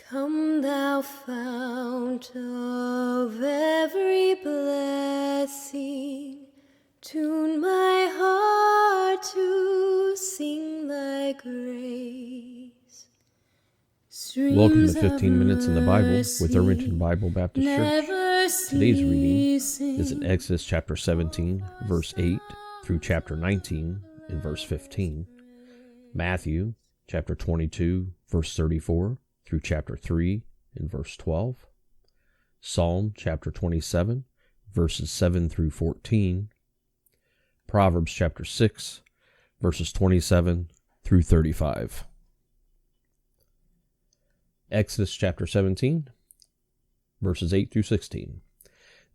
Come thou fount of every blessing, tune my heart to sing thy grace. Welcome to 15 Minutes in the Bible with Irvington Bible Baptist Church. Today's reading is in Exodus chapter 17, verse 8 through chapter 19 and verse 15, Matthew chapter 22, verse 34 through chapter 3 and verse 12, Psalm chapter 27, verses 7 through 14, Proverbs chapter 6, verses 27 through 35. Exodus chapter 17, verses 8 through 16.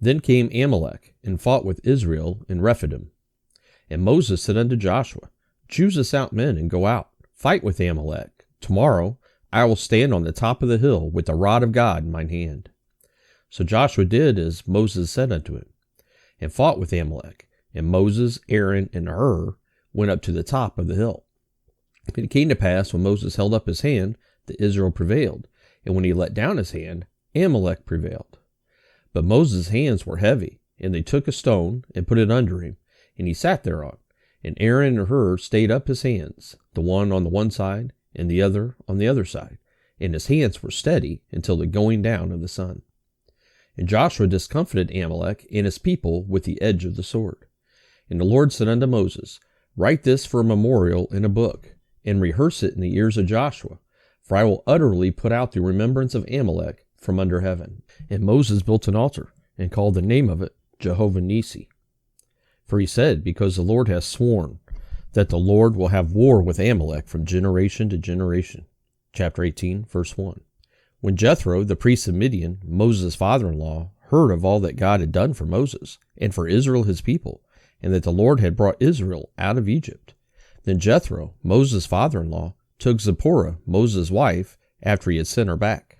Then came Amalek and fought with Israel in Rephidim. And Moses said unto Joshua, Choose us out men and go out, fight with Amalek. Tomorrow I will stand on the top of the hill with the rod of God in mine hand. So Joshua did as Moses said unto him, and fought with Amalek. And Moses, Aaron, and Hur went up to the top of the hill. And it came to pass, when Moses held up his hand, that Israel prevailed, and when he let down his hand, Amalek prevailed. But Moses' hands were heavy, and they took a stone and put it under him, and he sat thereon. And Aaron and Hur stayed up his hands, the one on the one side, and the other on the other side, and his hands were steady until the going down of the sun. And Joshua discomfited Amalek and his people with the edge of the sword. And the Lord said unto Moses, Write this for a memorial in a book, and rehearse it in the ears of Joshua, for I will utterly put out the remembrance of Amalek from under heaven. And Moses built an altar, and called the name of it Jehovah Nissi. For he said, Because the Lord hath sworn that the Lord will have war with Amalek from generation to generation. Chapter 18, verse 1. When Jethro, the priest of Midian, Moses' father-in-law, heard of all that God had done for Moses, and for Israel his people, and that the Lord had brought Israel out of Egypt, then Jethro, Moses' father-in-law, took Zipporah, Moses' wife, after he had sent her back,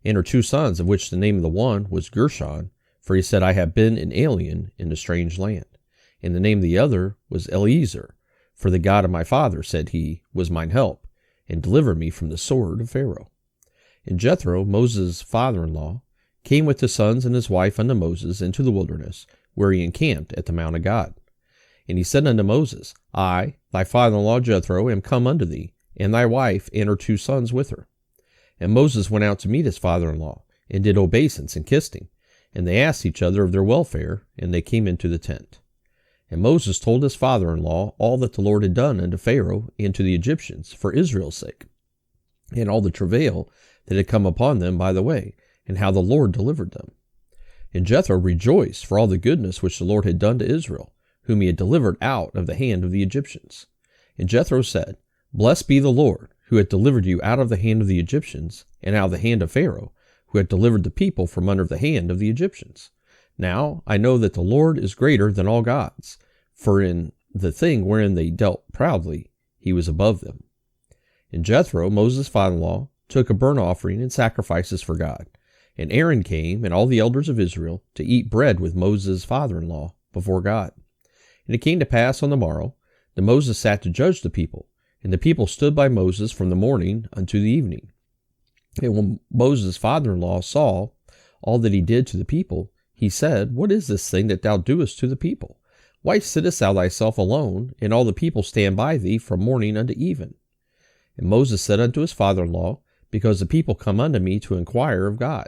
and her two sons, of which the name of the one was Gershon, for he said, I have been an alien in a strange land. And the name of the other was Eliezer, for the God of my father, said he, was mine help, and delivered me from the sword of Pharaoh. And Jethro, Moses' father-in-law, came with his sons and his wife unto Moses into the wilderness, where he encamped at the mount of God. And he said unto Moses, I, thy father-in-law Jethro, am come unto thee, and thy wife and her two sons with her. And Moses went out to meet his father-in-law, and did obeisance and kissed him. And they asked each other of their welfare, and they came into the tent. And Moses told his father-in-law all that the Lord had done unto Pharaoh and to the Egyptians for Israel's sake, and all the travail that had come upon them by the way, and how the Lord delivered them. And Jethro rejoiced for all the goodness which the Lord had done to Israel, whom he had delivered out of the hand of the Egyptians. And Jethro said, Blessed be the Lord, who hath delivered you out of the hand of the Egyptians, and out of the hand of Pharaoh, who hath delivered the people from under the hand of the Egyptians. Now I know that the Lord is greater than all gods, for in the thing wherein they dealt proudly, he was above them. And Jethro, Moses' father-in-law, took a burnt offering and sacrifices for God. And Aaron came, and all the elders of Israel, to eat bread with Moses' father-in-law before God. And it came to pass on the morrow, that Moses sat to judge the people, and the people stood by Moses from the morning unto the evening. And when Moses' father-in-law saw all that he did to the people, he said, What is this thing that thou doest to the people? Why sittest thou thyself alone, and all the people stand by thee from morning unto even? And Moses said unto his father-in-law, Because the people come unto me to inquire of God.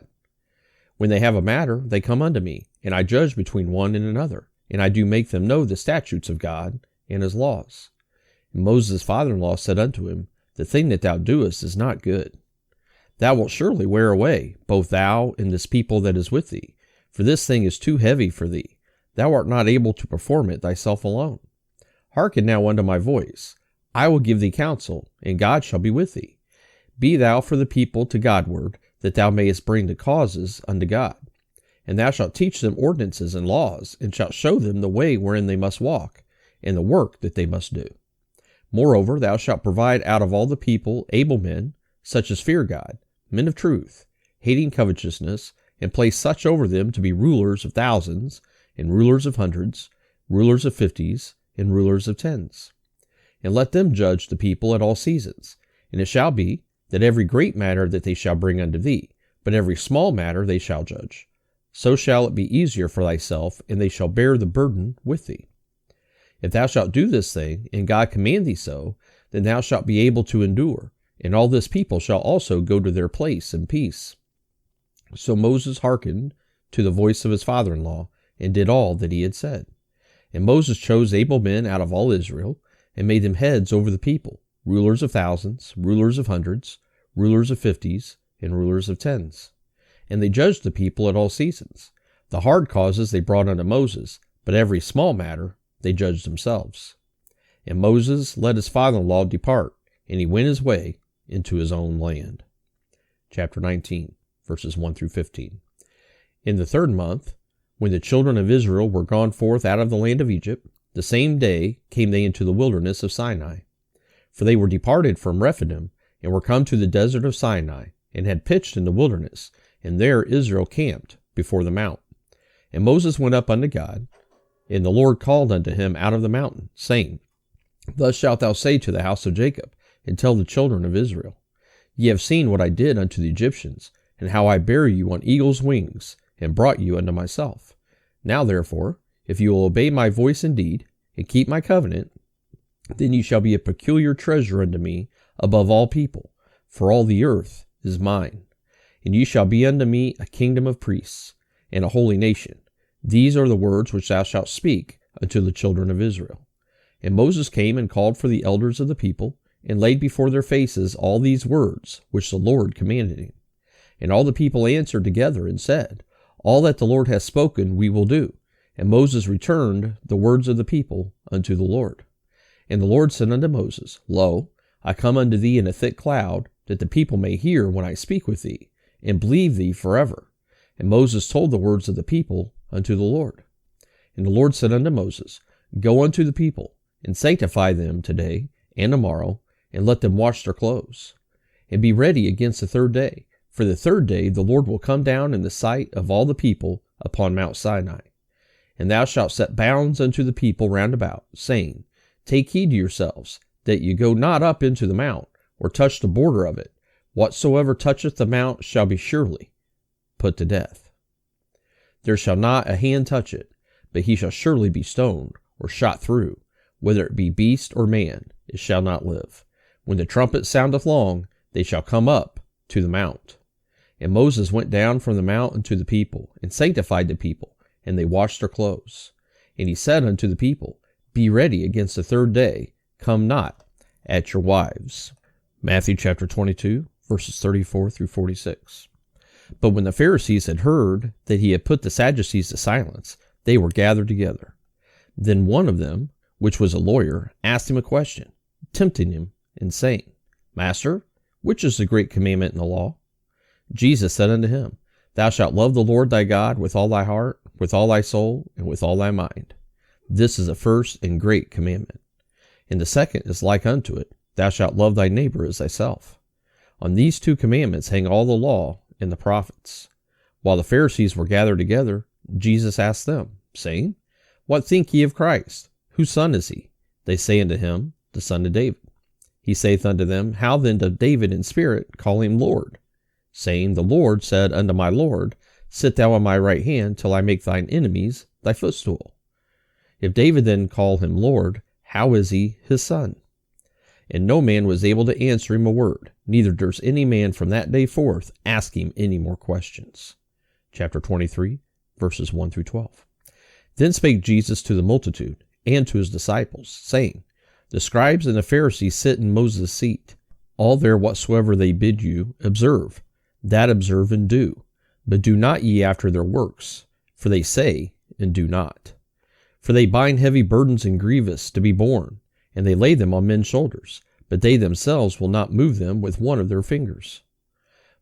When they have a matter, they come unto me, and I judge between one and another, and I do make them know the statutes of God and his laws. And Moses' father-in-law said unto him, The thing that thou doest is not good. Thou wilt surely wear away, both thou and this people that is with thee, for this thing is too heavy for thee. Thou art not able to perform it thyself alone. Hearken now unto my voice. I will give thee counsel, and God shall be with thee. Be thou for the people to Godward, that thou mayest bring the causes unto God. And thou shalt teach them ordinances and laws, and shalt show them the way wherein they must walk, and the work that they must do. Moreover, thou shalt provide out of all the people able men, such as fear God, men of truth, hating covetousness, and place such over them to be rulers of thousands, and rulers of hundreds, rulers of 50s, and rulers of 10s. And let them judge the people at all seasons. And it shall be, that every great matter that they shall bring unto thee, but every small matter they shall judge. So shall it be easier for thyself, and they shall bear the burden with thee. If thou shalt do this thing, and God command thee so, then thou shalt be able to endure, and all this people shall also go to their place in peace. So Moses hearkened to the voice of his father-in-law, and did all that he had said. And Moses chose able men out of all Israel, and made them heads over the people, rulers of thousands, rulers of hundreds, rulers of fifties, and rulers of tens. And they judged the people at all seasons. The hard causes they brought unto Moses, but every small matter they judged themselves. And Moses let his father-in-law depart, and he went his way into his own land. Chapter 19, verses 1 through 15. In the 3rd month, when the children of Israel were gone forth out of the land of Egypt, the same day came they into the wilderness of Sinai. For they were departed from Rephidim, and were come to the desert of Sinai, and had pitched in the wilderness, and there Israel camped before the mount. And Moses went up unto God, and the Lord called unto him out of the mountain, saying, Thus shalt thou say to the house of Jacob, and tell the children of Israel, Ye have seen what I did unto the Egyptians, and how I bare you on eagle's wings, and brought you unto myself. Now therefore, if you will obey my voice indeed, and keep my covenant, then ye shall be a peculiar treasure unto me above all people, for all the earth is mine. And ye shall be unto me a kingdom of priests, and a holy nation. These are the words which thou shalt speak unto the children of Israel. And Moses came and called for the elders of the people, and laid before their faces all these words which the Lord commanded him. And all the people answered together and said, All that the Lord hath spoken we will do. And Moses returned the words of the people unto the Lord. And the Lord said unto Moses, Lo, I come unto thee in a thick cloud, that the people may hear when I speak with thee, and believe thee forever. And Moses told the words of the people unto the Lord. And the Lord said unto Moses, Go unto the people, and sanctify them today and tomorrow, and let them wash their clothes. And be ready against the 3rd day, for the 3rd day the Lord will come down in the sight of all the people upon Mount Sinai. And thou shalt set bounds unto the people round about, saying, Take heed to yourselves, that ye go not up into the mount, or touch the border of it. Whatsoever toucheth the mount shall be surely put to death. There shall not a hand touch it, but he shall surely be stoned, or shot through. Whether it be beast or man, it shall not live. When the trumpet soundeth long, they shall come up to the mount. And Moses went down from the mount unto the people, and sanctified the people, and they washed their clothes. And he said unto the people, Be ready against the 3rd day, come not at your wives. Matthew chapter 22, verses 34 through 46. But when the Pharisees had heard that he had put the Sadducees to silence, they were gathered together. Then one of them, which was a lawyer, asked him a question, tempting him, and saying, Master, which is the great commandment in the law? Jesus said unto him, Thou shalt love the Lord thy God with all thy heart, with all thy soul, and with all thy mind. This is the first and great commandment. And the second is like unto it, Thou shalt love thy neighbor as thyself. On these 2 commandments hang all the law and the prophets. While the Pharisees were gathered together, Jesus asked them, saying, What think ye of Christ? Whose son is he? They say unto him, The son of David. He saith unto them, How then doth David in spirit call him Lord? Saying, The Lord said unto my Lord, Sit thou on my right hand, till I make thine enemies thy footstool. If David then call him Lord, how is he his son? And no man was able to answer him a word, neither durst any man from that day forth ask him any more questions. Chapter 23, verses 1 through 12. Then spake Jesus to the multitude, and to his disciples, saying, The scribes and the Pharisees sit in Moses' seat. All there whatsoever they bid you, observe. That observe and do. But do not ye after their works, for they say, and do not. For they bind heavy burdens and grievous to be borne, and they lay them on men's shoulders, but they themselves will not move them with one of their fingers.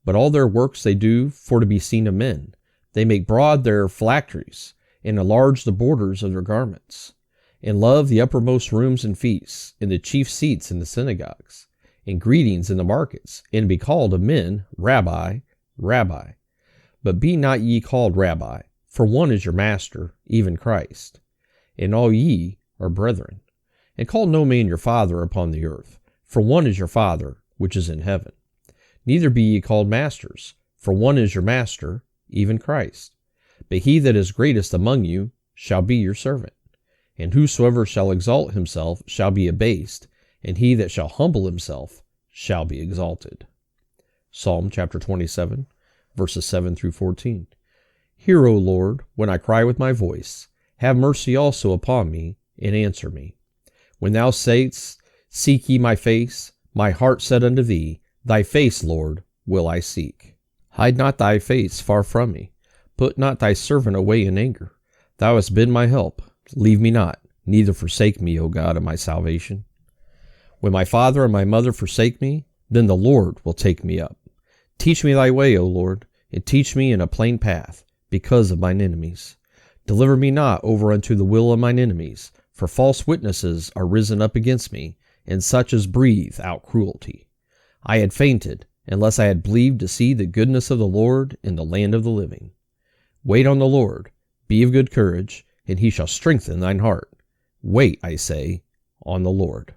But all their works they do for to be seen of men. They make broad their phylacteries, and enlarge the borders of their garments, and love the uppermost rooms and feasts, and the chief seats in the synagogues, and greetings in the markets, and be called of men, Rabbi, Rabbi. But be not ye called Rabbi, for one is your master, even Christ. And all ye are brethren. And call no man your father upon the earth, for one is your Father which is in heaven. neither be ye called masters, for one is your master, even Christ. But he that is greatest among you shall be your servant. And whosoever shall exalt himself shall be abased, and he that shall humble himself shall be exalted. Psalm chapter 27, verses 7 through 14. Hear, O Lord, when I cry with my voice. Have mercy also upon me, and answer me. When thou sayest, Seek ye my face, my heart said unto thee, Thy face, Lord, will I seek. Hide not thy face far from me. Put not thy servant away in anger. Thou hast been my help. Leave me not, neither forsake me, O God of my salvation. When my father and my mother forsake me, then the Lord will take me up. Teach me thy way, O Lord, and teach me in a plain path, because of mine enemies. Deliver me not over unto the will of mine enemies, for false witnesses are risen up against me, and such as breathe out cruelty. I had fainted, unless I had believed to see the goodness of the Lord in the land of the living. Wait on the Lord, be of good courage, and he shall strengthen thine heart. Wait, I say, on the Lord.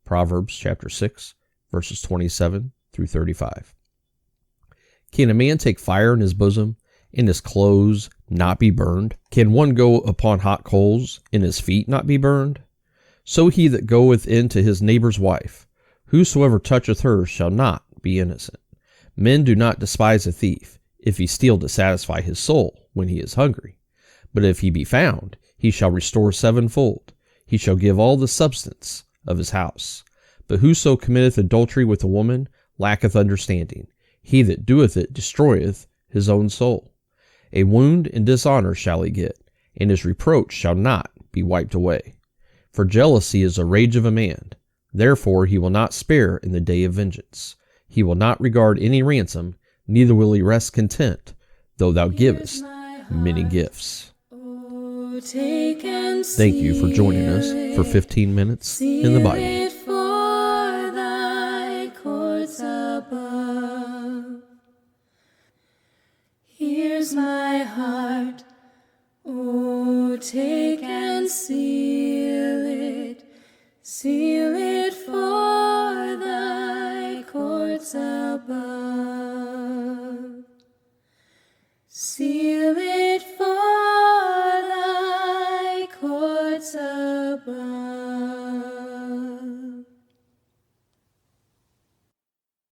Proverbs chapter 6, verses 27 through 35. Can a man take fire in his bosom, and his clothes not be burned? Can one go upon hot coals, and his feet not be burned? So he that goeth in to his neighbor's wife, whosoever toucheth her shall not be innocent. Men do not despise a thief, if he steal to satisfy his soul when he is hungry. But if he be found, he shall restore sevenfold. He shall give all the substance of his house. But whoso committeth adultery with a woman lacketh understanding. He that doeth it destroyeth his own soul. A wound and dishonor shall he get, and his reproach shall not be wiped away. For jealousy is the rage of a man. Therefore he will not spare in the day of vengeance. He will not regard any ransom, neither will he rest content, though thou givest many gifts. Thank you for joining us for 15 minutes in the Bible. For thy courts above. Here's my heart, oh, take and seal it for thy courts above. Seal